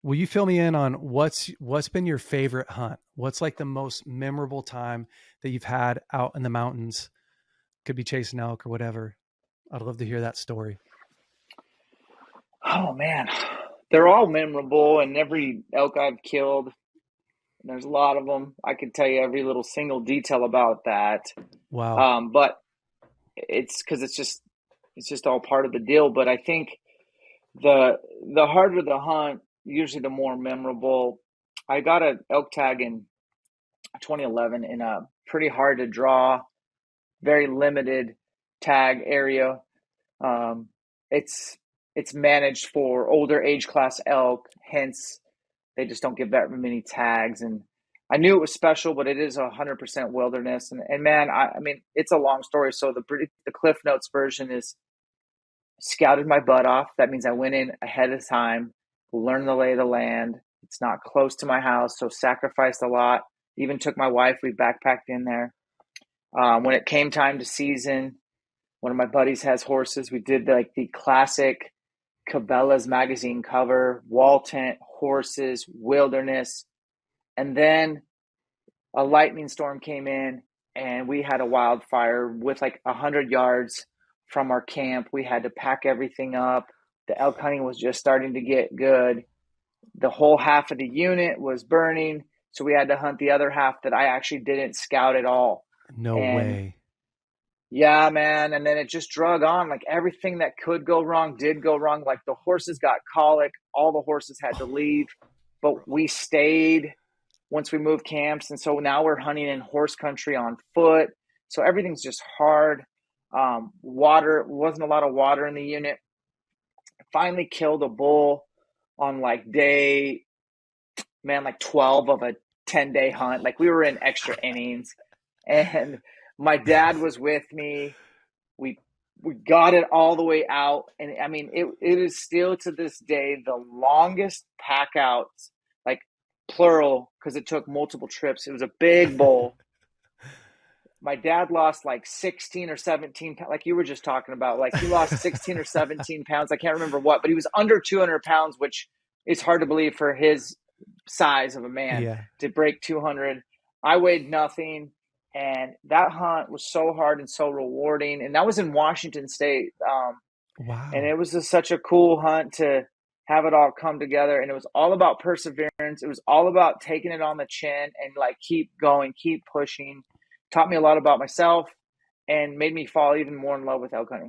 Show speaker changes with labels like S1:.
S1: Will you fill me in on what's been your favorite hunt? What's like the most memorable time that you've had out in the mountains? Could be chasing elk or whatever. I'd love to hear that story.
S2: Oh man, they're all memorable, and every elk I've killed, and there's a lot of them. I could tell you every little single detail about that.
S1: Wow.
S2: But it's because it's just all part of the deal. But I think the the harder the hunt, usually the more memorable. I got an elk tag in 2011 in a pretty hard to draw, very limited tag area. Um, it's it's managed for older age class elk, hence they just don't give that many tags. And I knew it was special, but it is 100% wilderness. And man, I mean, it's a long story. So the Cliff Notes version is scouted my butt off. That means I went in ahead of time, learned the lay of the land. It's not close to my house, so sacrificed a lot. Even took my wife. We backpacked in there. When it came time to season, one of my buddies has horses. We did like the classic Cabela's magazine cover, wall tent, horses, wilderness. And then a lightning storm came in and we had a wildfire with like 100 yards from our camp. We had to pack everything up. The elk hunting was just starting to get good. The whole half of the unit was burning. So we had to hunt the other half that I actually didn't scout at all.
S1: No
S2: And
S1: way.
S2: yeah, man. And then it just drug on. Like everything that could go wrong did go wrong. Like the horses got colic. All the horses had to leave, but we stayed once we moved camps. And so now we're hunting in horse country on foot. So everything's just hard. Water wasn't a lot of water in the unit. Finally killed a bull on like day, man, like 12 of a 10-day hunt. Like we were in extra innings. And my dad was with me. We got it all the way out, and I mean it is still to this day the longest pack out, like plural, because it took multiple trips. It was a big bowl. My dad lost like 16 or 17 pounds, like you were just talking about. Like he lost 16 or 17 pounds. I can't remember what, but he was under 200 pounds, which is hard to believe for his size of a man
S1: Yeah.
S2: to break 200. I weighed nothing. And that hunt was so hard and so rewarding. And that was in Washington State. And it
S1: Wow.
S2: was just such a cool hunt to have it all come together. And it was all about perseverance. It was all about taking it on the chin and like keep going, keep pushing. Taught me a lot about myself and made me fall even more in love with elk hunting.